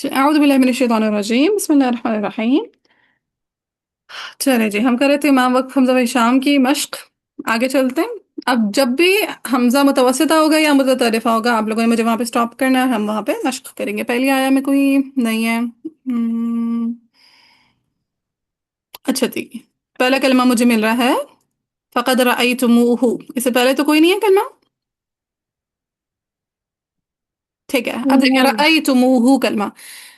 अऊज़ु बिल्लाहि मिनश शैतानिर रजीम बिस्मिल्लाहिर रहमानिर रहीम। चले जी, हम कर रहे थे इमाम वक्त हमज़ा शाम की मश्क। आगे चलते हैं। अब जब भी हमज़ा मुतवस्सिता होगा या मुततरिफा होगा, आप लोगों ने मुझे वहां पे स्टॉप करना है, हम वहां पे मश्क करेंगे। पहली आया में कोई नहीं है। अच्छा ठीक है। पहला कलमा मुझे मिल रहा है फ़क़द रअयतुमूहु। इससे पहले तो कोई नहीं है कलमा। ठीक है, अब देखिए नहीं। रअयतुमूहु कलमा।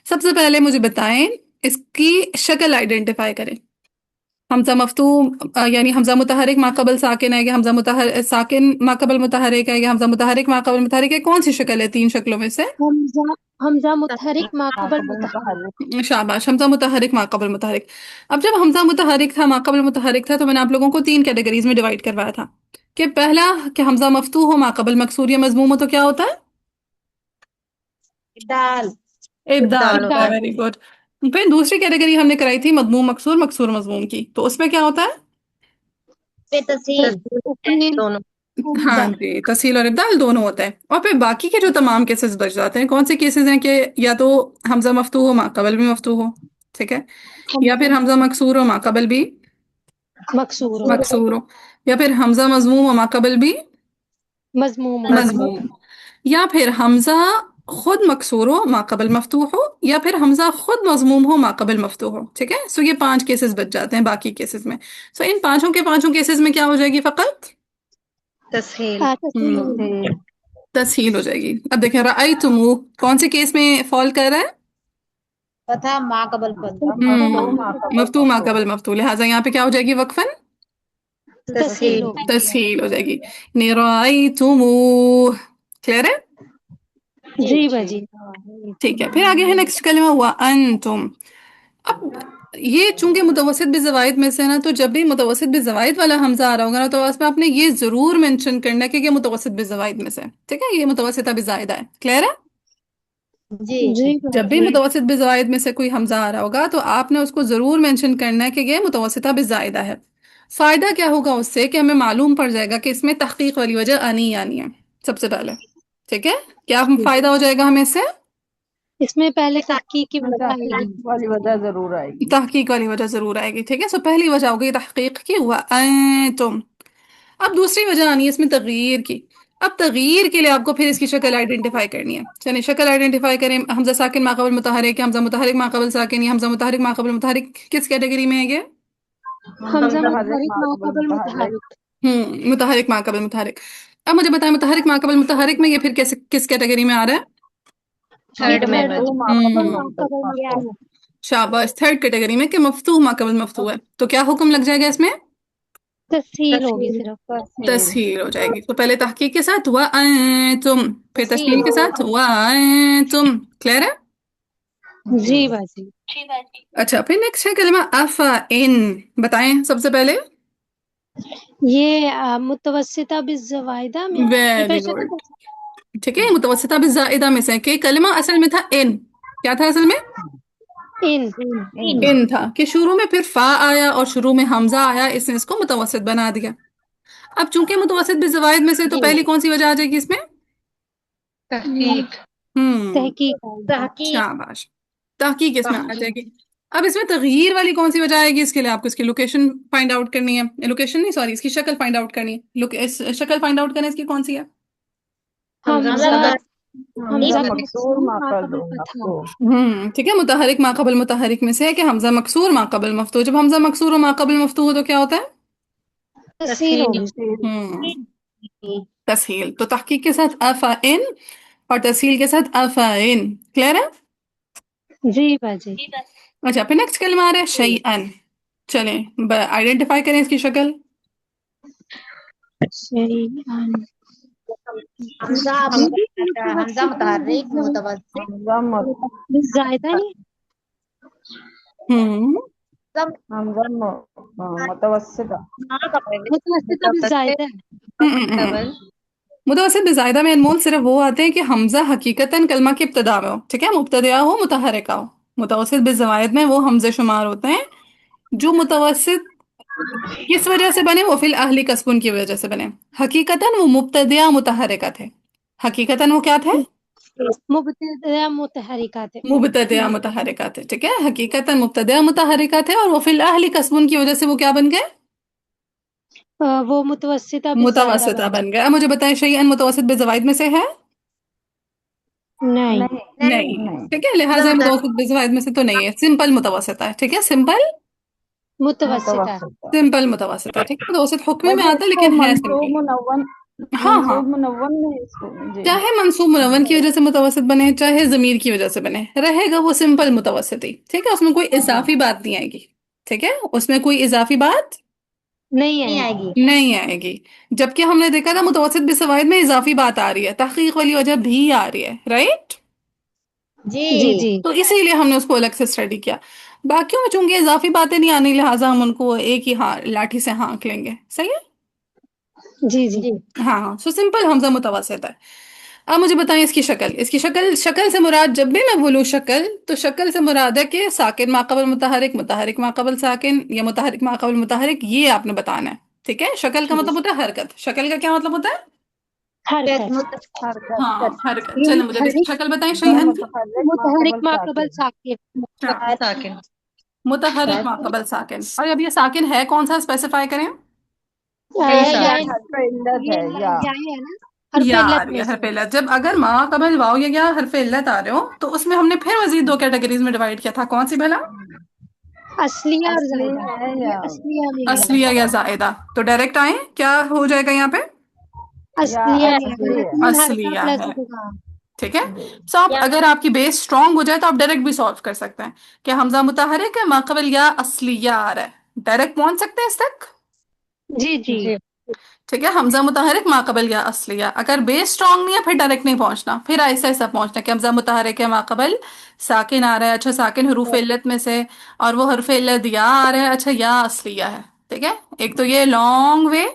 सबसे पहले मुझे बताएं, इसकी शक्ल आइडेंटिफाई करें। हमजा मफ्तू यानी हमजा मुतहरिक माकबल साकिन है, या हमजा मुतहर साकिन माकबल मुतहरिक है, या हमजा मुतहरिक माकबल मुतहरिक है। कौन सी शक्ल है तीन शक्लों में से? हमजा हमजा मुतहरिक माकबल माकबल मुतहरिक। मुतहर्रिक। शाबाश, हमजा मुतहरिक माकबल मुतहरिक। अब जब हमजा मुतहरिक था माकबल मुतहरिक था, तो मैंने आप लोगों को तीन कैटेगरीज में डिवाइड करवाया था कि पहला कि हमजा मफ्तू हो माकबल मकसूर या मजमूम हो तो क्या होता है? दाल। इब्दाल दाल होता है। होता इब्दाल। है। Very good. फिर दूसरी कैटेगरी हमने कराई थी मजमूम मकसूर मकसूर मजमूम की, तो उसमें क्या होता है? पे तस्हील तस्लील। दोनों। हाँ इब्दाल। जी, तहसील और इब्दाल दोनों होता है। और फिर बाकी के जो तमाम केसेस बच जाते हैं, कौन से केसेस हैं कि या तो हमजा मफ्तू हो माकबल भी मफ्तू हो, ठीक है, या फिर हमजा हमजा मकसूर हो माकबल भी मकसूर हो। मकसूर हो, या फिर हमजा मजमूम हो माकबल भी मजमूम हो। मजमून। मजमूम, या फिर हमजा खुद मकसूर हो माकबल मफ्तूह हो, या फिर हमजा खुद मजमूम हो माकबल मफ्तूह हो। ठीक है, सो ये पांच केसेस बच जाते हैं बाकी केसेस में। सो इन पांचों के पांचों केसेस में क्या हो जाएगी फकत? तस्हील। तस्लील हो गई। तस्हील। तस्हील हो जाएगी। अब देखें रअयतुमू कौन से केस में फॉल कर रहा है? फतह माकबल फतह। हमजा मफ्तूह मुतहरिक। माकबल मफ्तू मफ्तूह। माकबल मफ्तू, लिहाजा यहाँ पे क्या हो जाएगी वक्फन? तस्हील तस्हील। हो गई। तस्हील हो जाएगी। रअयतुमू। क्लियर है? जी बाजी। ठीक है, फिर आगे है नेक्स्ट कलमा हुआ अंतुम। अब ये चूंकि मुतवस्सित भी ज़वाइद में से ना, तो जब भी मुतवस्सित भी ज़वाइद वाला हमजा आ रहा होगा ना, तो उसमें आपने ये जरूर मेंशन करना है कि ये मुतवस्सित भी ज़वाइद में से। ठीक है, ये मुतवस्सिता भी ज़ायदा है। क्लियर है? जी। जी जब भी बाजी। मुतवस्सित भी ज़वाइद में से कोई हमजा आ रहा होगा, तो आपने उसको जरूर मेंशन करना है कि ये मुतवस्सिता भी ज़ायदा है। फायदा क्या होगा उससे कि हमें मालूम पड़ जाएगा कि इसमें तहकीक वाली वजह आनी ही आनी है सबसे पहले। ठीक है, क्या फायदा हो जाएगा हमें इससे? इसमें पहले ये तहकीक की तारीफ वजह आएगी। वाली वजह जरूर आएगी। तहकीक वाली वजह जरूर आएगी। ठीक है, सो पहली वजह होगी तहकीक की, हुआ तुम। अब दूसरी वजह आनी है इसमें तगीर की। अब तगीर के लिए आपको फिर इसकी शक्ल आइडेंटिफाई करनी है। चलिए शक्ल आइडेंटिफाई करें। हमजा साकिन माकबल मुतहरिक, हमजा मुतहरिक माकबल साकिन, या हमजा मुतहरिक माकबल मुतहरिक, किस कैटेगरी में है ये? हमजा मुतहर्रिक मुतहरिक माकबल माकबल मुतहर्रिक। मुतहरिक। मुतहरिक माकबल मुतहरिक। अब मुझे बताएं मुतहरिक माकबल मुतहरिक में ये फिर कैसे किस कैटेगरी में आ रहा है? ये थर्ड में थर्ड बस। में। मफ्तूह माकबल हम्म माकबल मफ्तूह। मफ्तूह। शाबाश, थर्ड कैटेगरी में कि मफ्तूह माकबल मफ्तूह है। तो क्या हुक्म लग जाएगा इसमें? तस्हील होगी तस्हील। सिर्फ। तस्हील। तस्हील हो जाएगी। तो पहले तहकीक के साथ हुआ तुम, फिर तस्हील। तस्हील के साथ हुआ तुम। क्लियर है? जी। जी बाजी। अच्छा, फिर नेक्स्ट है कलमा अफा इन। बताएं सबसे पहले। ये मुतवस्सिता बिज़्ज़वाइदा में ये वेरी फिर गुड। शक्ल। ठीक है, मुतवस्सिता बिज़्ज़ाइदा में से कि कलमा असल में था इन। क्या था असल में? इन। इन। इन था कि शुरू में फिर फा आया और शुरू में हमजा आया, इसने इसको मुतवस्सित बना दिया। अब चूंकि मुतवस्सित बिज़्ज़वाइद में से, तो जी। पहली कौन सी वजह आ जाएगी इसमें? तहकीक। हम्म तहकीक आएगी। तहकीक। शाबाश, तहकीक इसमें आ तहकीक। जाएगी। अब इसमें तगयीर वाली कौन सी वजह आएगी? इसके लिए आपको इसकी लोकेशन फाइंड आउट करनी है। लोकेशन नहीं, सॉरी, इसकी शक्ल फाइंड आउट करनी है। शक्ल फाइंड आउट करना है इसकी कौन सी है? हमजा हमजा मुतहर्रिक हमजा मकसूर मकसूर माकबल माकबल फतहा। मफ्तूह। ठीक है, मुतहरिक माकबल मुतहरिक में से है कि हमजा मकसूर माकबल मफ्तूह। जब हमजा मकसूर और माकबल मफ्तूह हो तो क्या होता है? तस्हील तस्हील। होगी। हम्म तस्हील। तो तहकीक के साथ अफा इन और तस्हील के साथ अफा इन। क्लियर है? जी बाजी। अच्छा, फिर नेक्स्ट कलमा आ रहा है शैअन। चलें आइडेंटिफाई करें इसकी शक्ल। शैअन। हमजा ये भी हमजा मुतवस्सिता मुतहर्रिक मुतवस्सित। हमजा बिज़्ज़ाइदा नहीं। हम्म हमजा मुतवस्सिता। मुतवस्सिता मुतवस्सित बिज़्ज़ाइदा है। हम्म माकबल। मुतवस्सित बिज़ायदा में अनमोल सिर्फ वो आते हैं कि हमजा हकीकतन कलमा की इब्तदा में हो। ठीक है, मुब्तदा हो मुतहरिका हो। मुतवस्सित बिज़वायद में वो हमजे शुमार होते हैं जो मुतवस्सित किस वजह से बने, वो फिल अहली कस्बुन की वजह से बने। हकीकतन वो मुब्तदा मुतहरिका थे। हकीकतन वो क्या थे? मुबतदा मुतहरिकात है। मुबतदिया मुतहरिकात है, ठीक है, हकीकतन मुबतदिया मुतहरिकात है, और वो फिल अहली कस्बुन की वजह से वो क्या बन गए? वो मुतवस्सिता बिज़ाहिरा मुतवस्सिता बन बन गए। अब मुझे बताएं शैअन मुतवस्सित बेज़वाइद में से है? नहीं। नहीं नहीं, नहीं ठीक है, लिहाजा मुतवस्सित बेज़वाइद में से तो नहीं है, सिंपल मुतवस्सिता है, ठीक है, सिंपल मुतवस्सिता मुतवस्सित। सिंपल मुतवस्सिता है, ठीक है, मुतवस्सित हुक्म में वैसे आता है इसको लेकिन है मंसूब सिंपल। मुनव्वन, हाँ हाँ, मंसूब मुनव्वन में इसको जी। चाहे मंसूब मुनव्वन की वजह से मुतवस्सित बने चाहे जमीर की वजह से बने, रहेगा वो सिंपल मुतवस्सित ही, ठीक है, उसमें कोई इजाफी बात नहीं आएगी, ठीक है, उसमें कोई इजाफी बात नहीं आएगी। नहीं आएगी। जबकि हमने देखा था मुतवस्सित बिसवाइद में इजाफी बात आ रही है, तहकीक वाली वजह भी आ रही है, राइट? जी जी तो इसीलिए हमने उसको अलग से स्टडी किया। बाकियों में चूंकि इजाफी बातें नहीं आनी, लिहाजा हम उनको एक ही हाँ लाठी से हाँक लेंगे, सही है। जी जी। हाँ, सो सिंपल हमजा मुतवस्सित है। अब मुझे बताएं इसकी शक्ल, इसकी शक्ल, शक्ल से मुराद, जब भी मैं बोलूँ शक्ल, तो शक्ल से मुराद है कि साकिन माक़बल मुतहरिक, मुतहरिक माक़बल साकिन, या मुतहरिक माक़बल मुतहरिक, ये आपने बताना है, ठीक है। शक्ल का मतलब होता है हरकत, शक्ल का क्या मतलब होता है? हरकत। हरकत। हाँ, हरकत। ये चलो मुझे इसकी मुतहरिक शक्ल बताएं ये शैअन की। मुतहर्रिक मुतहरिक माक़बल माक़बल साकिन। साकिन। हाँ, मुतहरिक माक़बल साकिन। और अब ये साकिन है कौन सा, स्पेसिफाई करें? या हरफ इल्लत ये है या। है ना, हरफ या आ इल्लत रही में है से। हरफ इल्लत, जब अगर माँ कबल वाव या हरफ इल्लत आ रहे हो तो उसमें हमने फिर मजीद दो कैटेगरीज में डिवाइड किया था, कौन सी भला? असलिया और असली जायदा। है ये या असलिया में गया। असलिया या जायदा। तो डायरेक्ट आए, क्या हो जाएगा यहाँ पे? या असलिया में असली गया, है तीन हरका असलिया प्लस है, इदगाम। ठीक है। जी। सो आप अगर आपकी बेस स्ट्रांग हो जाए तो आप डायरेक्ट भी सॉल्व कर सकते हैं कि हमजा मुतहरिक है, माकबल या असलिया आ रहा है, डायरेक्ट पहुंच सकते हैं इस तक, जी जी। ठीक है। हमजा मुतहरिक माकबल या असलिया, अगर बेस स्ट्रांग नहीं है फिर डायरेक्ट नहीं पहुंचना, फिर ऐसा ऐसा पहुंचना कि हमजा मुतहरिक है, माकबल साकिन आ रहा है, अच्छा साकिन हरूफ इल्लत में से, और वो हरफ इल्लत या आ रहा है, अच्छा या असलिया है, ठीक है। एक तो ये लॉन्ग वे,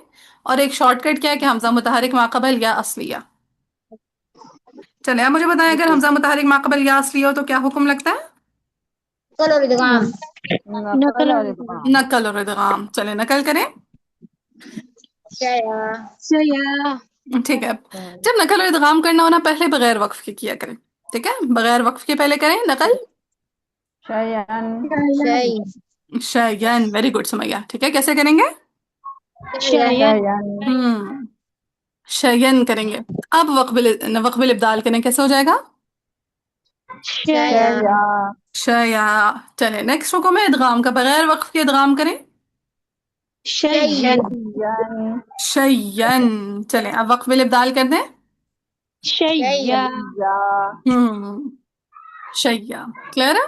और एक शॉर्टकट क्या है कि हमजा मुतहरिक माकबल या असलिया। चले अब मुझे बताएं, अगर हमजा मुतहरिक माकबल या असलिया हो तो क्या हुक्म लगता है? नकल नकल और और इदगाम। इदगाम। नकल और इदगाम। चले नकल करें, सया। ठीक है। जब नकल और इदगाम करना हो ना, पहले बगैर वक्फ के किया करें, ठीक है, बगैर वक्फ के पहले करें नकल। शयन। शयन, वेरी गुड सुमैया, ठीक है, कैसे करेंगे? शयन। शयन। हम्म, शयन करेंगे। अब वक्बिल इब्दाल करें, कैसे हो जाएगा? शया। शया। शया। चले नेक्स्ट हुक्म है इदगाम का, बगैर वक्फ के इदगाम करें। शयन। शयन। शयन। चले अब वक्बिल इब्दाल कर दें। शया। या। हम्म, शैया। क्लियर है?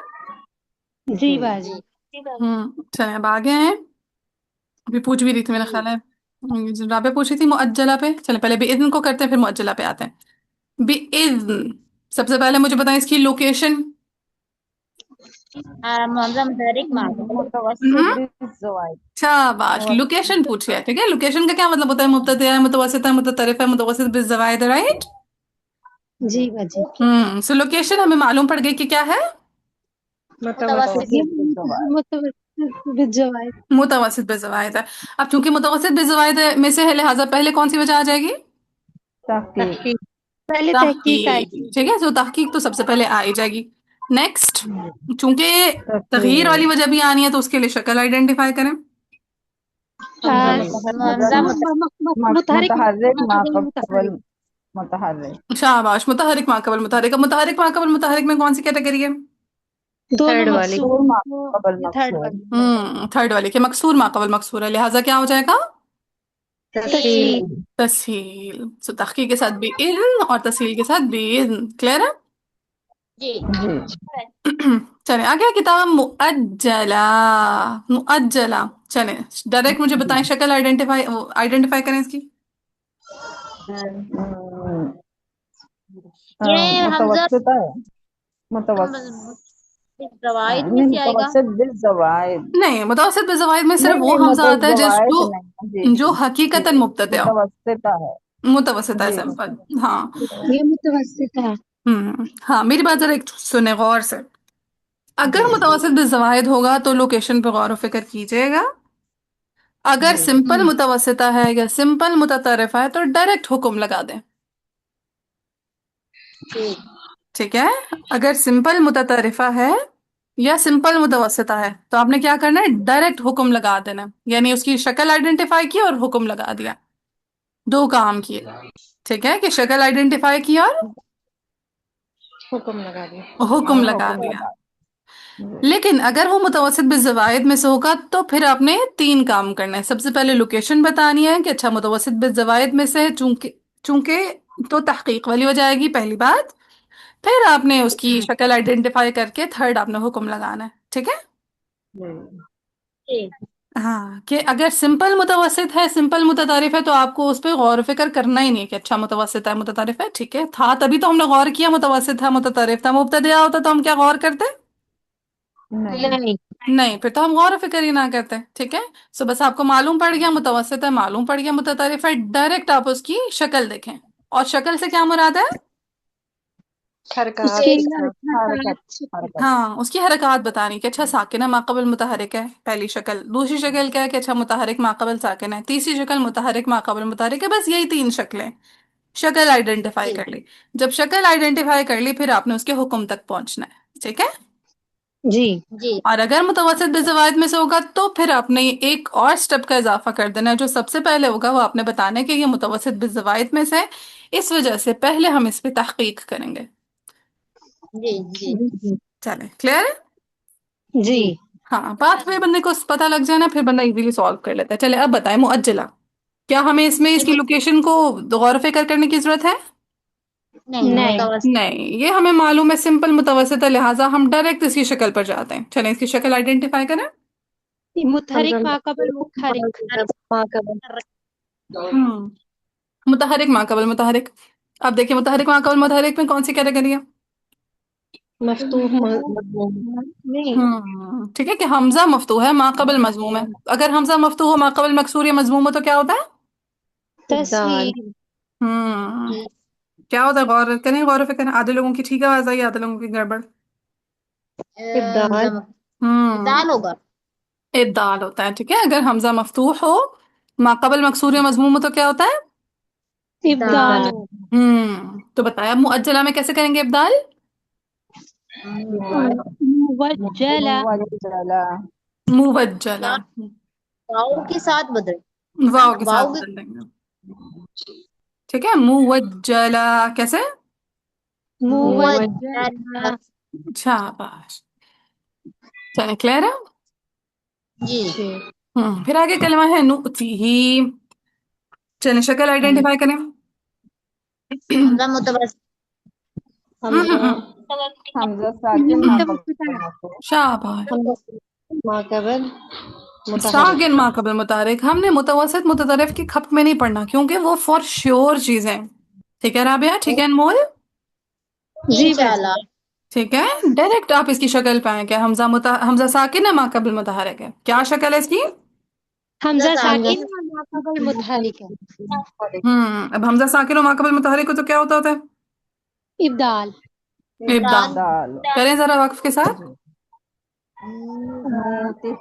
जी जी। बाजी। चले अब आगे हैं। अभी पूछ भी रही थी मेरा ख्याल है, राबे पूछ रही थी मुअज्जला पे। चले पहले बेइज्न को करते हैं, फिर मुअज्जला पे आते हैं। बेइज्न, सबसे पहले मुझे बताएं इसकी लोकेशन। मुतवस्सित हम्म, बिज़्ज़वाइद। शाबाश, लोकेशन पूछी है, ठीक है। लोकेशन का क्या मतलब होता है? मुब्तदा है, मुतवस्सित है, मुततरिफ है, मुतवस्सित बिज़्ज़वाइद, राइट। जी बाजी। सो लोकेशन हमें मालूम पड़ गई कि क्या है? ये मुतवस्सित बिज़्ज़वाइद। मुतवस्सित बिज़वाइद। मुतवस्सित बिज़्ज़वाइद है। अब चूंकि मुतवस्सित बिज़्ज़वाइद में से है, लिहाजा पहले कौन सी वजह आ जाएगी? तहकीक। पहले तहकीक तहकीक, आएगी। ठीक है, तो तहकीक तो सबसे पहले आ ही जाएगी। नेक्स्ट, चूंकि तगीर वाली तस्वीर। वजह भी आनी है तो उसके लिए शक्ल आइडेंटिफाई करें। हमजा आ, मुतहरिक मुतहर्रिक माक़बल माक़बल मुतहरिक। मुतहर्रिक। शाबाश, मुतहरिक माकबल मुतहरिक। अब मुतहरिक माकबल मुतहरिक में कौन सी कैटेगरी है? दोनों मकसूर मकसूर। माक़बल ये थर्ड मकसूर। वाली। थर्ड वाली के मकसूर माकबल मकसूर है, लिहाजा क्या हो जाएगा? तस्हील। तस्हील। तस्हील। सो तहकीक के साथ भी इल्म और तस्हील के साथ भी इल्म, क्लियर है? जी। चले आगे किताब मुअज्जला। मुअज्जला। चले डायरेक्ट मुझे बताएं शक्ल आइडेंटिफाई आइडेंटिफाई करें इसकी। मुतवस्सिता है। मुतवस्सित। नहीं, मुतवस्सित बिज़्ज़वाइद। नहीं, मुतवस्सित बिज़वाइद में सिर्फ नहीं वो नहीं, हमजा आता है जिस मुतज़वाइद जो नहीं। जी जो जी। जी। हकीकतन मुब्तदा हो। मुतवस्सिता है। मुतवस्सित है जी सिंपल। हाँ। ये मुतवस्सित है। हाँ, मेरी बात जरा एक सुने गौर से। जी अगर मुतवस्सित बिज़वाइद होगा तो लोकेशन पे गौर व फिक्र कीजिएगा। अगर जी। सिंपल मुतवस्सिता है या सिंपल मुततरिफा है तो डायरेक्ट हुक्म लगा दें। ٹھیک ہے، اگر سمپل متطرفہ ہے یا سمپل متوسطہ ہے تو آپ نے کیا کرنا ہے، ڈائریکٹ حکم لگا دینا، یعنی اس کی شکل آئیڈینٹیفائی کی اور حکم لگا دیا، دو کام کیے، ٹھیک ہے، کہ شکل آئیڈینٹیفائی کی اور حکم لگا دیا. حکم اور لگا حکم دیا۔ لگا جی لیکن اگر وہ متوسط بالزوائد میں سے ہوگا تو پھر آپ نے تین کام کرنا ہے۔ سب سے پہلے لوکیشن بتانی ہے کہ اچھا متوسط بالزوائد میں سے ہے، چونکہ تو تحقیق والی ہو جائے گی پہلی بات، پھر آپ نے اس کی شکل آئیڈینٹیفائی کر کے تھرڈ آپ نے حکم لگانا ہے، ٹھیک ہے۔ جی ہاں، کہ اگر سمپل متوسط ہے، سمپل متطرف ہے، تو آپ کو اس پہ غور و فکر کرنا ہی نہیں کہ اچھا متوسط ہے متطرف ہے، ٹھیک ہے، تھا تبھی تو ہم نے غور کیا متوسط ہے متطرف تھا، مبتدیہ ہوتا تو ہم کیا غور کرتے؟ نہیں نہیں. نہیں، پھر تو ہم غور و فکر ہی نہ کرتے، ٹھیک ہے۔ سو بس آپ کو معلوم پڑ گیا متوسط ہے، معلوم پڑ گیا متطرف ہے، ڈائریکٹ آپ اس کی شکل دیکھیں، اور شکل سے کیا مراد ہے؟ اس کے حرکت حرکات. حرکت ہاں، اس کی حرکات بتانی کہ اچھا ساکنہ ماقبل متحرک ہے، پہلی شکل، دوسری شکل کیا ہے کہ اچھا متحرک ماقبل ساکن ہے، تیسری شکل متحرک ماقبل متحرک ہے، بس یہی تین شکلیں، شکل آئیڈینٹیفائی کر لی۔ جب شکل آئیڈینٹیفائی کر لی پھر آپ نے اس کے حکم تک پہنچنا ہے، ٹھیک ہے۔ جی. اور اگر متوسط بزوائد میں سے ہوگا تو پھر آپ نے ایک اور سٹیپ کا اضافہ کر دینا ہے، جو سب سے پہلے ہوگا وہ آپ نے بتانا ہے کہ یہ متوسط بزوائد میں سے ہے، اس وجہ سے پہلے ہم اس پہ تحقیق کریں گے۔ جی. چلیں، کلیئر ہے؟ جی. ہاں، پاتھ وے بندے کو پتہ لگ جائے نا پھر بندہ ایزیلی سالو کر لیتا ہے۔ چلے اب بتائیں معجلہ، کیا ہمیں اس میں اس کی لوکیشن کو غور و فکر کرنے کی ضرورت ہے؟ نہیں. نہیں، یہ ہمیں معلوم ہے سمپل متوسط ہے، لہٰذا ہم ڈائریکٹ اس کی شکل پر جاتے ہیں۔ چلیں اس کی شکل آئیڈینٹیفائی کریں۔ متحرک ماقبل متحرک. ہم متحرک ما قبل متحرک، اب دیکھیں متحرک ما قبل متحرک میں کون سی کیٹیگری ہے؟ مفتوح مضموم. نہیں. ٹھیک ہے، کہ حمزہ مفتوح ہے ما قبل مضموم ہے، اگر حمزہ مفتوح ہو ما قبل مکسور یا مضموم ہو تو کیا ہوتا ہے؟ تسہیل. ہم کیا ہوتا ہے؟ غور کریں، غور و فکر کریں، آدھے لوگوں کی ٹھیک آواز آئی، آدھے لوگوں کی گڑبڑ۔ ابدال. ہم ابدال ہوتا ہے، ٹھیک ہے، اگر حمزہ مفتوح ہو ما قبل مکسور یا مضموم ہو تو کیا ہوتا ہے؟ ابدال. تو بتایا اب معجلہ میں کیسے کریں گے ابدال؟ موجلہ. موجلہ موجلہ، واو کے ساتھ بدل دیں گے، ٹھیک ہے، موجلہ کیسے؟ موجلہ. شاباش، چلیں کلیئر ہے؟ جی. پھر آگے کلمہ ہے نؤتیہ، چلیں شکل آئیڈینٹیفائی کریں۔ حمزہ حمزہ ساکن ما قبل مفتوح شاباش، ماقبل متحرک. ساکن ما قبل متحرک، ہم نے متوسط متطرف کی کھپ میں نہیں پڑھنا کیونکہ وہ فور شیور چیزیں، ٹھیک ہے رابعہ، ٹھیک ہے انمول، جی بس. ٹھیک ہے، ڈائریکٹ آپ اس کی شکل پہ آئیں کہ حمزہ ساکن ہے ما قبل متحرک ہے، کیا شکل ہے اس کی؟ حمزہ ساکن اور ماقبل متحرک ہے. اب حمزہ ساکن و ما قبل متحرک ہو تو کیا ہوتا ہے؟ ابدال. ابدال، دال کریں ذرا وقف کے ساتھ۔ موتی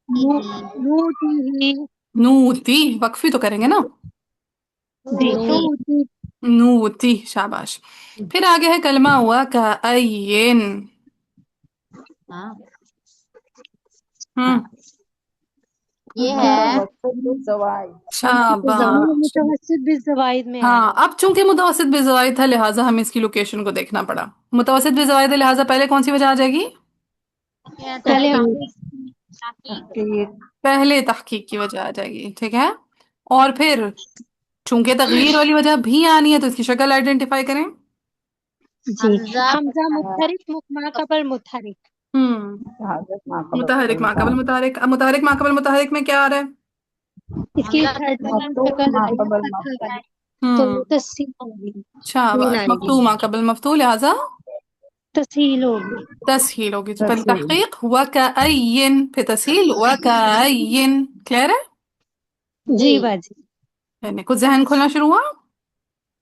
نوتی. نوتی، وقفی تو کریں گے نا، جی. نوتی. نوتی، شاباش۔ پھر آگے ہے کلمہ ہوا کا این، یہ متوسط بالزوائد شاباش۔ متوسط بالزوائد میں آئے ہاں، گا. اب چونکہ متوسط بزوائد تھا لہٰذا ہمیں اس کی لوکیشن کو دیکھنا پڑا، متوسط بزوائد ہے لہٰذا پہلے کون سی وجہ آ جائے گی؟ پہلے ہم تحقیق پہلے تحقیق کی وجہ آ جائے گی، ٹھیک ہے، اور پھر چونکہ تغییر والی وجہ بھی آنی ہے تو اس کی شکل آئیڈینٹیفائی کریں۔ جی. حمزہ متحرک ماقبل متحرک. حاجت ما قبل متحرک ما قبل متحرک، اب متحرک ما قبل متحرک میں کیا آ رہا ہے؟ اس کی تھرڈ مفتوح ما قبل مفتوح تو تسہیل ہوگی. شاباش، مفتوح ما قبل مفتوح لہٰذا تسہیل ہوگی. تسہیل ہوگی، تو پہلے تسہیل تحقیق وکأین، پھر تسہیل وکأین، کلیئر ہے؟ جی باجی. یعنی کچھ ذہن کھولنا شروع ہوا،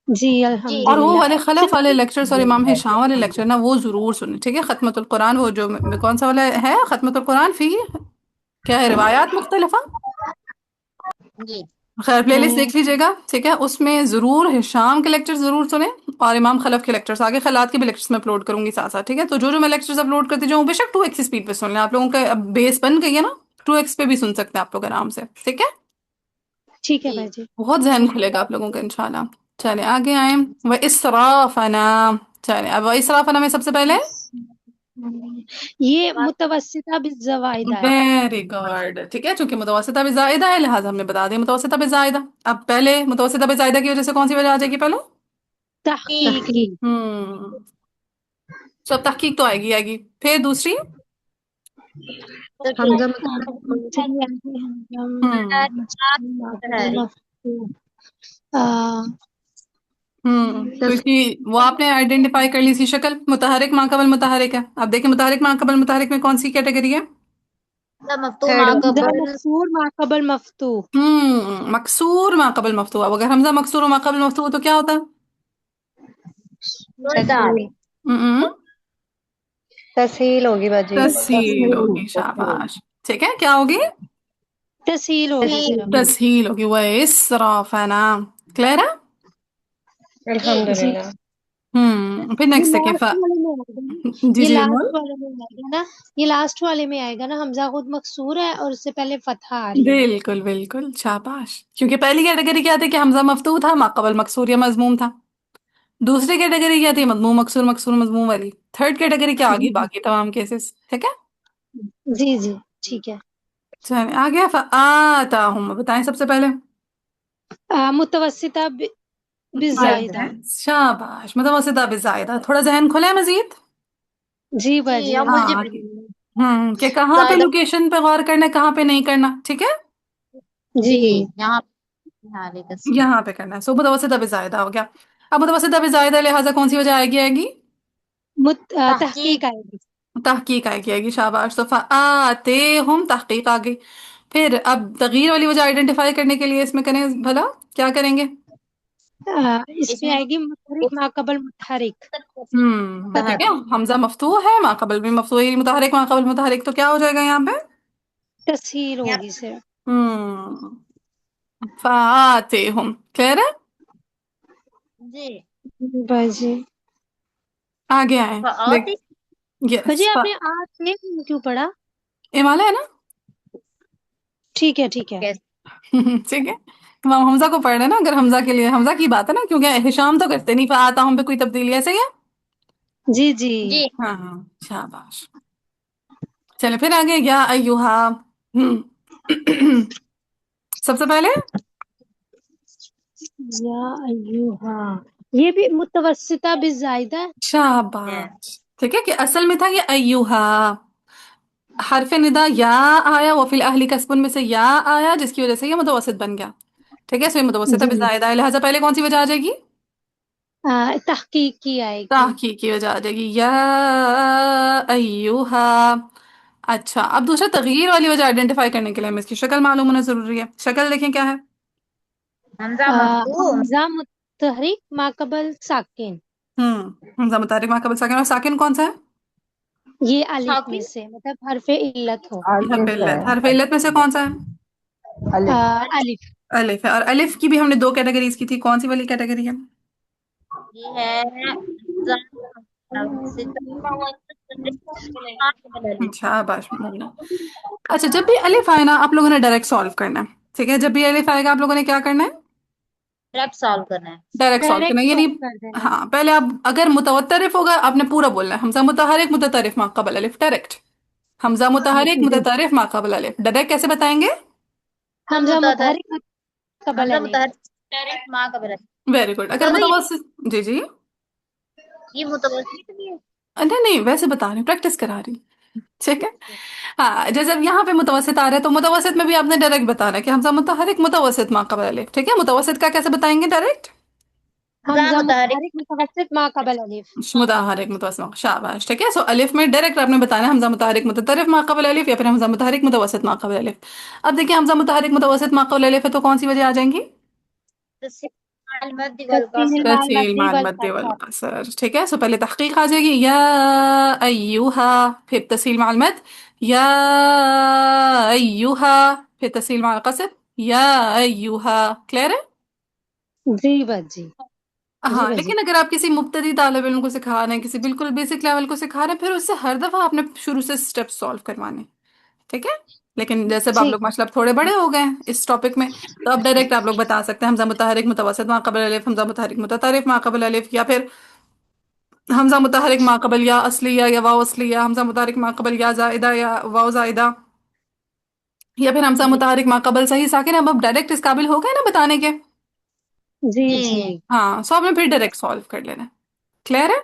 جی اور وہ الحمدللہ. والے خلف والے لیکچرز اور امام ہشام والے لیکچر نا وہ ضرور سنیں، ٹھیک ہے، ختمۃ القرآن، وہ جو کون سا والا ہے ختمۃ القرآن فی کیا ہے روایات مختلفہ، خیر پلے لسٹ دیکھ لیجیے گا، ٹھیک ہے، اس میں ضرور ہشام کے لیکچر ضرور سنیں اور امام خلف کے لیکچرز، آگے خیلات کے بھی لیکچرز میں اپلوڈ کروں گی ساتھ ساتھ، ٹھیک ہے، تو جو میں لیکچرز اپلوڈ کرتی جاؤں بے شک 2x اسپیڈ پہ سن لیں، آپ لوگوں کا اب بیس بن گئی ہے نا، 2x پہ بھی سن سکتے ہیں آپ لوگ آرام سے، ٹھیک ہے، ٹھیک ہے باجی. بہت ذہن کھلے گا آپ لوگوں کا انشاءاللہ. چلیں آگے آئیں. وَإِسْرَافَنَا، چلیں اب وَإِسْرَافَنَا میں سب سے پہلے یہ متوسطہ بالزوائدہ ہے. ویری گڈ، ٹھیک ہے، چونکہ متوسطہ بھی زائدہ ہے لہٰذا ہم نے بتا دیا متوسطہ بھی زائدہ. اب پہلے متوسطہ بھی زائدہ کی وجہ سے کون سی وجہ آ جائے گی پہلے؟ تحقیقی. سب تحقیق تو آئے گی. پھر دوسری حمزہ تو اس کی وہ آپ نے آئیڈینٹیفائی کر لی سی شکل، متحرک ما قبل متحرک ہے. اب دیکھیں متحرک ما قبل متحرک میں کون سی کیٹیگری ہے؟ مکسور ما قبل مفتوح. مکسور ما قبل مفتوح. اب اگر حمزہ مکسور و ما قبل مفتوح تو کیا ہوتا ہے؟ تسہیل ہوگی باجی. تسہیل ہوگی. شاباش. ٹھیک ہے، کیا ہوگی؟ تسہیل ہوگی صرف. تسہیل ہوگی. وَإِسْرَافَنَا. کلیئر ہے؟ الحمدللہ. پھر یہ نیکسٹ دیکھیں لاسٹ والے میں آئے گا نا، جی یہ جی لاسٹ بول. والے میں آئے گا نا، یہ لاسٹ والے میں آئے گا نا، حمزہ خود مکسور ہے اور اس سے پہلے فتحہ آ رہی ہے. بالکل بالکل، شاباش. کیونکہ پہلی کیٹیگری کیا تھی کہ حمزہ مفتوح تھا، ما قبل مکسور یا مضموم تھا. دوسری کیٹیگری کیا تھی؟ مضموم مکسور مکسور مضموم والی. تھرڈ کیٹیگری کیا آگی؟ باقی تمام کیسز. ٹھیک ہے، جی جی ٹھیک ہے. چلیں آگے. فآتاہم، بتائیں سب سے پہلے. متوسطہ بالزائدہ. شاباش، متوسطہ بزائدہ. تھوڑا ذہن کھلے مزید. جی باجی. ہاں کہ کہاں پہ لوکیشن پہ غور کرنا ہے، کہاں پہ نہیں کرنا. ٹھیک ہے، جی یہاں پہ کرنا ہے. سو متوسطہ بزائدہ ہو گیا. اب متوسطہ بزائدہ لہٰذا کون سی وجہ آئے گی؟ تحقیق آئے گی. تحقیق آئے گی. شاباش. تو فآتیہم، تحقیق آ گئی. پھر اب تغییر والی وجہ آئیڈینٹیفائی کرنے کے لیے اس میں کریں بھلا کیا کریں گے؟ اس میں آئے گی متحرک ما قبل متحرک. ٹھیک ہے، حمزہ مفتوح ہے، ما قبل بھی مفتوح ہے، متحرک ما قبل متحرک، تو کیا ہو جائے گا یہاں پہ؟ تسہیل ہوگی صرف. فآتیہم. کلیئر ہے؟ باجی. آگے آئیں. باجی یس، آپ نے آج سے کیوں پڑھا؟ امالہ ہے نا. ٹھیک ہے ٹھیک ہے. ٹھیک ہے، امام حمزہ کو پڑھ رہے نا، اگر حمزہ کے لیے حمزہ کی بات ہے نا، کیونکہ ہشام تو کرتے نہیں فآتاہم پہ کوئی تبدیلی، ایسے ہی ہے. جی جی. ہاں شاباش. چلے پھر آگے. یا ایھا، سب سے پہلے یا ایھا، یہ بھی متوسطہ بالزائدہ. شاباش. ٹھیک ہے، کہ اصل میں تھا یہ ایھا، حرف ندا یا آیا، وفی الاہلی کسبن میں سے یا آیا، جس کی وجہ سے یہ متوسط بن گیا. ٹھیک ہے، سو یہ متوسطہ جی بزائدہ ہے، لہٰذا پہلے کون سی وجہ آ جائے گی؟ تحقیق کی آئے گی. تحقیق کی وجہ آ جائے گی. یا ایھا. اچھا، اب دوسرا تغییر والی وجہ آئیڈینٹیفائی کرنے کے لیے ہمیں اس کی شکل معلوم ہونا ضروری ہے. شکل دیکھیں کیا ہے. حمزہ متحرک ما قبل ساکن. حمزہ متحرک ما قبل ساکن. اور ساکن کون سا ہے؟ یہ الف میں سے، مطلب حرف علت ہو. حرف علت. حرف علت میں سے کون سا ہے؟ الف. الف ہے. اور الف کی بھی ہم نے دو کیٹیگریز کی تھی، کون سی والی کیٹیگری ہے؟ اچھا باش. اچھا، جب بھی الف آئے نا آپ لوگوں نے ڈائریکٹ سالو کرنا ہے. ٹھیک ہے، جب بھی الف آئے گا آپ لوگوں نے کیا کرنا ہے؟ ڈائریکٹ سالو کرنا ہے. ڈائریکٹ یعنی سالو کر دینا. ہاں، پہلے آپ اگر متوترف ہوگا آپ نے پورا بولنا ہے حمزہ متحرک متطرف ما قبل الف ڈائریکٹ. حمزہ متحرک متطرف ما قبل الف ڈائریکٹ کیسے بتائیں گے؟ حمزہ متحرک قبل الف. Very good. اگر متوسط، جی جی، نہیں نہیں ویسے بتا رہی ہوں، پریکٹس کرا رہی ہوں. ٹھیک ہے، ہاں جیسے اب یہاں پہ متوسط آ رہا ہے تو متوسط میں بھی آپ نے ڈائریکٹ بتانا ہے کہ حمزہ متحرک متوسط ما قبل الف. ٹھیک ہے، متوسط کا کیسے بتائیں گے ڈائریکٹ؟ حمزہ متحرک متوسط ما قبل الف. متحرک متوسط. شاباش. ٹھیک ہے، سو الف میں ڈائریکٹ آپ نے بتانا ہے حمزہ متحرک متطرف ما قبل الف یا پھر حمزہ متحرک متوسط ما قبل الف. اب دیکھیں حمزہ متحرک متوسط ما قبل الف ہے تو کون سی وجہ آ جائیں گی؟ تسہیل مع المد والقصر. ٹھیک ہے، سو پہلے تحقیق آ جائے گی یا ایھا، پھر تسہیل مع المد یا ایھا، پھر تسہیل مع القصر या अय्युहा। क्लियर है? जी बाजी। जी हाँ, बाजी। लेकिन अगर आप किसी मुब्तदी तालिब इल्म को सिखा रहे हैं, किसी बिल्कुल बेसिक लेवल को सिखा रहे हैं, फिर उससे हर दफा आपने शुरू से स्टेप सॉल्व करवाने। ठीक है? लेकिन जैसे अब आप ठीक। लोग मतलब थोड़े बड़े हो गए हैं इस टॉपिक में, तो अब डायरेक्ट आप लोग बता सकते हैं हमजा मुतहरिक मुतवससित मा क़बल अलिफ, हमजा मुतहरिक मुततारिफ मा क़बल अलिफ, या फिर हमजा मुतहरिक मा क़बल या असलिया या वाव असलिया, हमजा मुतहरिक मा क़बल या जायदा या वाव जायदा, या फिर हमजा मुतहरिक मा क़बल सही साकिन। अब डायरेक्ट इस काबिल हो गए ना बताने के। जी जी। हाँ, सो आपने फिर डायरेक्ट सॉल्व कर लेना। क्लियर है?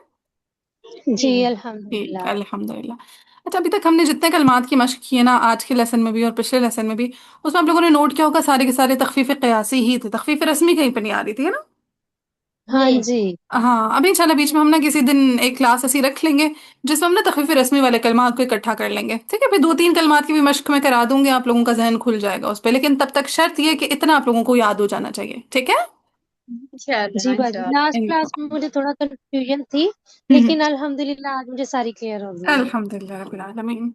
जी ठीक, अल्हम्दुलिल्लाह। अल्हम्दुलिल्लाह। अच्छा, अभी तक हमने जितने कलमात की मश्क की है ना, आज के लेसन में भी और पिछले लेसन में भी, उसमें आप लोगों ने नोट किया होगा सारे के सारे तखफीफ क़यासी ही थे, तखफीफ रस्मी कहीं पे नहीं आ रही थी, है ना? हाँ जी। हाँ, अभी इंशाल्लाह बीच में हम ना किसी दिन एक क्लास ऐसी रख लेंगे जिसमें हम ना तखफीफ रस्मी वाले कलमात को इकट्ठा कर लेंगे। ठीक है? फिर 2-3 कलमात की भी मश्क में करा दूंगी, आप लोगों का जहन खुल जाएगा उस पर, लेकिन तब तक शर्त ये कि इतना आप लोगों को याद हो जाना चाहिए। ठीक है? जी बाजी, लास्ट क्लास में मुझे थोड़ा कंफ्यूजन थी, हम्म, लेकिन अल्हम्दुलिल्लाह आज मुझे सारी क्लियर हो गई है। अल्हम्दुलिल्लाह रब्बिल आलमीन।